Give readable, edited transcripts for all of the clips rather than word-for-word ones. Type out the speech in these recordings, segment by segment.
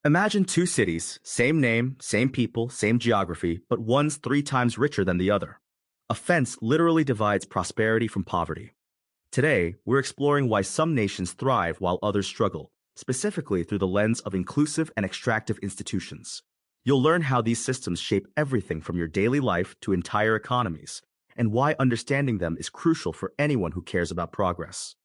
Imagine two cities, same name, same people, same geography, but one's 3 times richer than the other. A fence literally divides prosperity from poverty. Today, we're exploring why some nations thrive while others struggle, specifically through the lens of inclusive and extractive institutions. You'll learn how these systems shape everything from your daily life to entire economies, and why understanding them is crucial for anyone who cares about progress.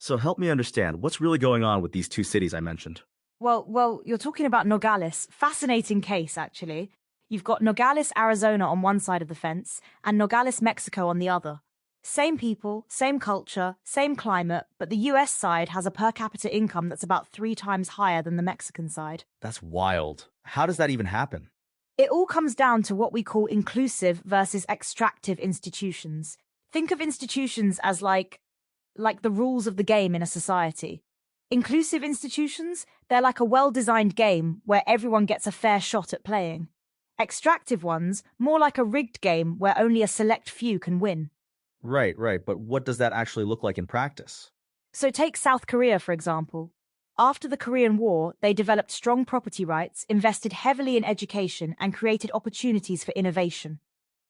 So help me understand what's really going on with these two cities I mentioned. Well, you're talking about Nogales. Fascinating case, actually. You've got Nogales, Arizona on one side of the fence and Nogales, Mexico on the other. Same people, same culture, same climate, but the US side has a per capita income that's about 3 times higher than the Mexican side. That's wild. How does that even happen? It all comes down to what we call inclusive versus extractive institutions. Think of institutions as like the rules of the game in a society. Inclusive institutions, they're like a well-designed game where everyone gets a fair shot at playing. Extractive ones, more like a rigged game where only a select few can win. Right, but what does that actually look like in practice? So take South Korea, for example. After the Korean War, they developed strong property rights, invested heavily in education, and created opportunities for innovation.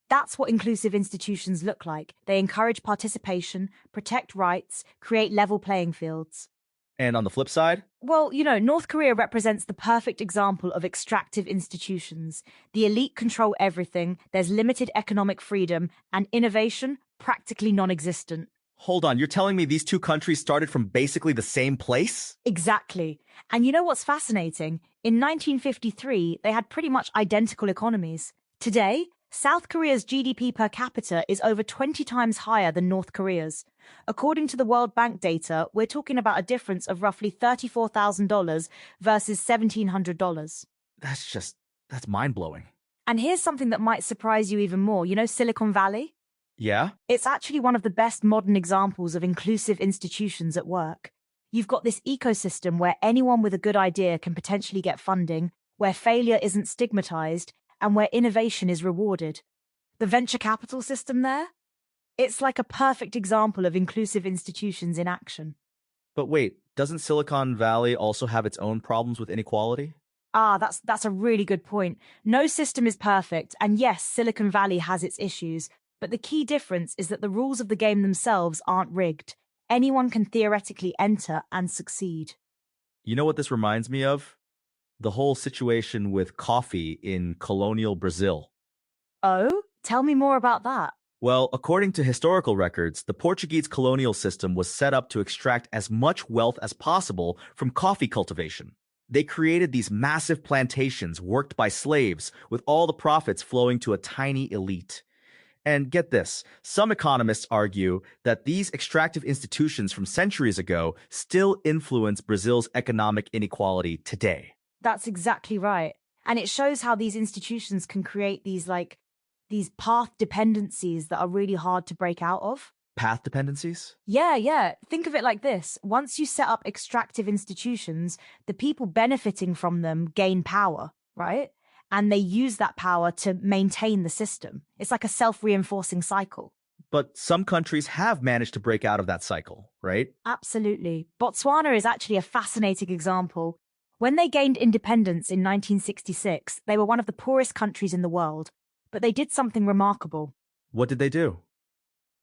That's what inclusive institutions look like. They encourage participation, protect rights, create level playing fields. And on the flip side? Well, North Korea represents the perfect example of extractive institutions. The elite control everything, there's limited economic freedom, and innovation practically non-existent. Hold on, you're telling me these two countries started from basically the same place? Exactly. And you know what's fascinating? In 1953, they had pretty much identical economies. Today, South Korea's GDP per capita is over 20 times higher than North Korea's. According to the World Bank data, we're talking about a difference of roughly $34,000 versus $1,700. That's mind-blowing. And here's something that might surprise you even more. You know Silicon Valley? Yeah? It's actually one of the best modern examples of inclusive institutions at work. You've got this ecosystem where anyone with a good idea can potentially get funding, where failure isn't stigmatized, and where innovation is rewarded. The venture capital system there? It's like a perfect example of inclusive institutions in action. But wait, doesn't Silicon Valley also have its own problems with inequality? That's a really good point. No system is perfect, and yes, Silicon Valley has its issues, but the key difference is that the rules of the game themselves aren't rigged. Anyone can theoretically enter and succeed. You know what this reminds me of? The whole situation with coffee in colonial Brazil. Oh? Tell me more about that. Well, according to historical records, the Portuguese colonial system was set up to extract as much wealth as possible from coffee cultivation. They created these massive plantations worked by slaves, with all the profits flowing to a tiny elite. And get this, some economists argue that these extractive institutions from centuries ago still influence Brazil's economic inequality today. That's exactly right. And it shows how these institutions can create these path dependencies that are really hard to break out of. Path dependencies? Yeah. Think of it like this. Once you set up extractive institutions, the people benefiting from them gain power, right? And they use that power to maintain the system. It's like a self-reinforcing cycle. But some countries have managed to break out of that cycle, right? Absolutely. Botswana is actually a fascinating example. When they gained independence in 1966, they were one of the poorest countries in the world. But they did something remarkable. What did they do?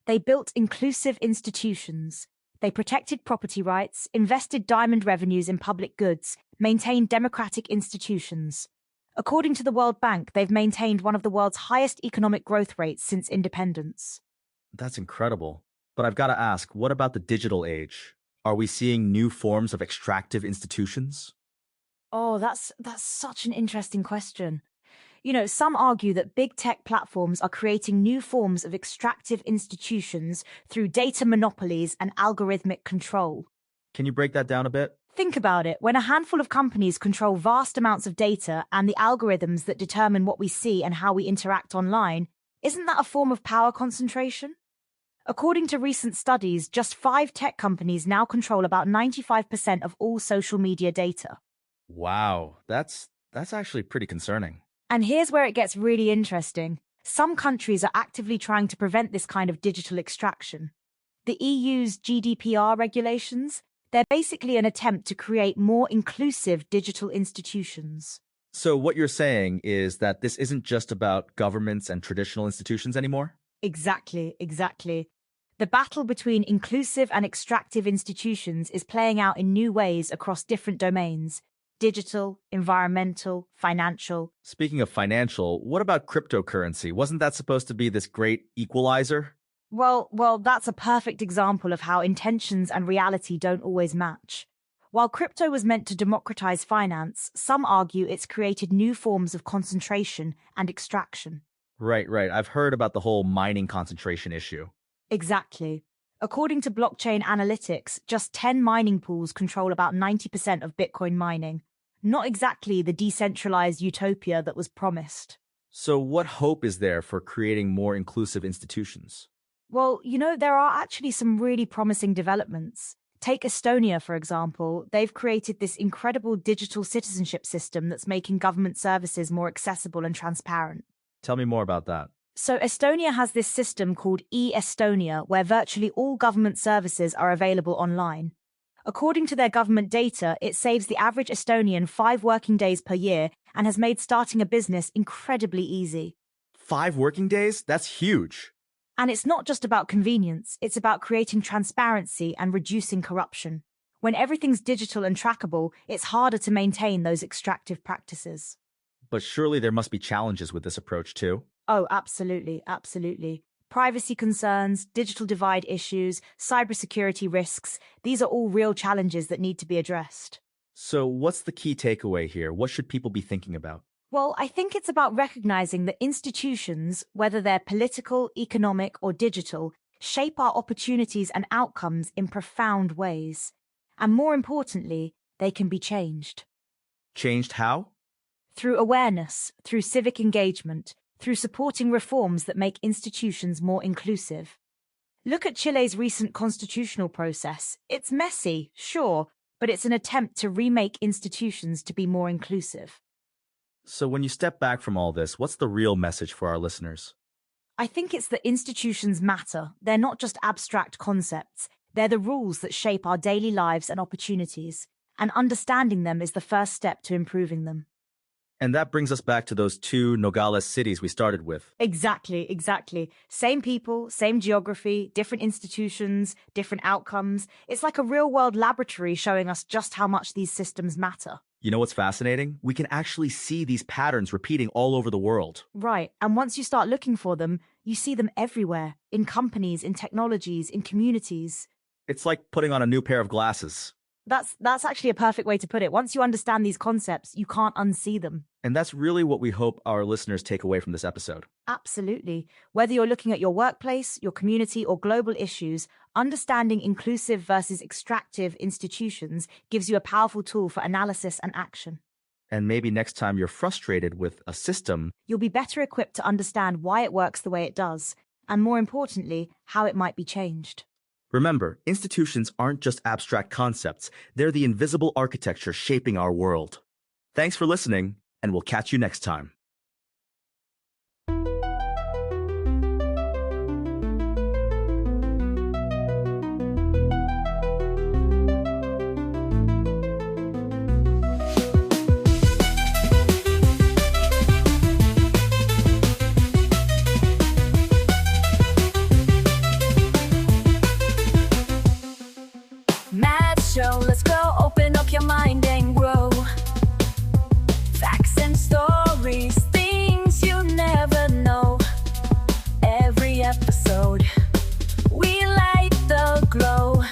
They built inclusive institutions. They protected property rights, invested diamond revenues in public goods, maintained democratic institutions. According to the World Bank, they've maintained one of the world's highest economic growth rates since independence. That's incredible. But I've got to ask, what about the digital age? Are we seeing new forms of extractive institutions? Oh, that's such an interesting question. Some argue that big tech platforms are creating new forms of extractive institutions through data monopolies and algorithmic control. Can you break that down a bit? Think about it. When a handful of companies control vast amounts of data and the algorithms that determine what we see and how we interact online, isn't that a form of power concentration? According to recent studies, just 5 tech companies now control about 95% of all social media data. Wow, that's actually pretty concerning. And here's where it gets really interesting. Some countries are actively trying to prevent this kind of digital extraction. The EU's GDPR regulations, They're basically an attempt to create more inclusive digital institutions. So what you're saying is that this isn't just about governments and traditional institutions anymore? Exactly, exactly. The battle between inclusive and extractive institutions is playing out in new ways across different domains: digital, environmental, financial. Speaking of financial, what about cryptocurrency? Wasn't that supposed to be this great equalizer? Well, that's a perfect example of how intentions and reality don't always match. While crypto was meant to democratize finance, some argue it's created new forms of concentration and extraction. Right, right. I've heard about the whole mining concentration issue. Exactly. According to blockchain analytics, just 10 mining pools control about 90% of Bitcoin mining. Not exactly the decentralized utopia that was promised. So what hope is there for creating more inclusive institutions? Well, there are actually some really promising developments. Take Estonia, for example. They've created this incredible digital citizenship system that's making government services more accessible and transparent. Tell me more about that. So Estonia has this system called e-Estonia, where virtually all government services are available online. According to their government data, it saves the average Estonian 5 working days per year and has made starting a business incredibly easy. 5 working days? That's huge. And it's not just about convenience, it's about creating transparency and reducing corruption. When everything's digital and trackable, it's harder to maintain those extractive practices. But surely there must be challenges with this approach too. Oh, absolutely, absolutely. Privacy concerns, digital divide issues, cybersecurity risks, these are all real challenges that need to be addressed. So what's the key takeaway here? What should people be thinking about? Well, I think it's about recognizing that institutions, whether they're political, economic, or digital, shape our opportunities and outcomes in profound ways. And more importantly, they can be changed. Changed how? Through awareness, through civic engagement, through supporting reforms that make institutions more inclusive. Look at Chile's recent constitutional process. It's messy, sure, but it's an attempt to remake institutions to be more inclusive. So when you step back from all this, what's the real message for our listeners? I think it's that institutions matter. They're not just abstract concepts. They're the rules that shape our daily lives and opportunities. And understanding them is the first step to improving them. And that brings us back to those 2 Nogales cities we started with. Exactly, exactly. Same people, same geography, different institutions, different outcomes. It's like a real-world laboratory showing us just how much these systems matter. You know what's fascinating? We can actually see these patterns repeating all over the world. Right, and once you start looking for them, you see them everywhere, in companies, in technologies, in communities. It's like putting on a new pair of glasses. That's actually a perfect way to put it. Once you understand these concepts, you can't unsee them. And that's really what we hope our listeners take away from this episode. Absolutely. Whether you're looking at your workplace, your community, or global issues, understanding inclusive versus extractive institutions gives you a powerful tool for analysis and action. And maybe next time you're frustrated with a system, you'll be better equipped to understand why it works the way it does, and more importantly, how it might be changed. Remember, institutions aren't just abstract concepts. They're the invisible architecture shaping our world. Thanks for listening, and we'll catch you next time. Show, let's go, open up your mind and grow. Facts and stories, things you never know. Every episode, we light the glow.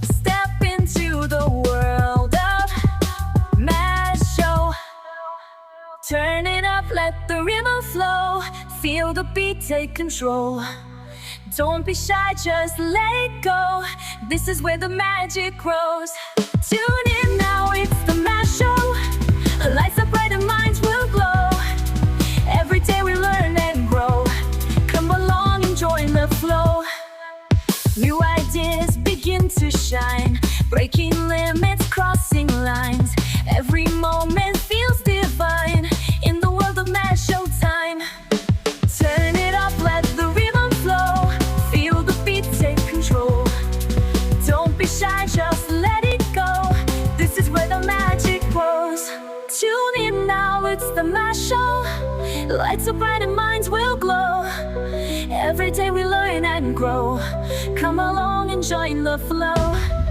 Step into the world of Mad Show. Turn it up, let the rhythm flow. Feel the beat, take control. Don't be shy, just let it go. This is where the magic grows. Tune in now, it's the Mash Show. Lights up bright and minds will glow. Every day we learn and grow. Come along and join the flow. New ideas begin to shine. Breaking limits, crossing lines. Every moment feels divine. In the world of Mash Show time. Turn it up, let the rhythm flow. Feel the beat, take control. Don't be shy, just let it Lights so bright and minds will glow. Every day we learn and grow. Come along and join the flow.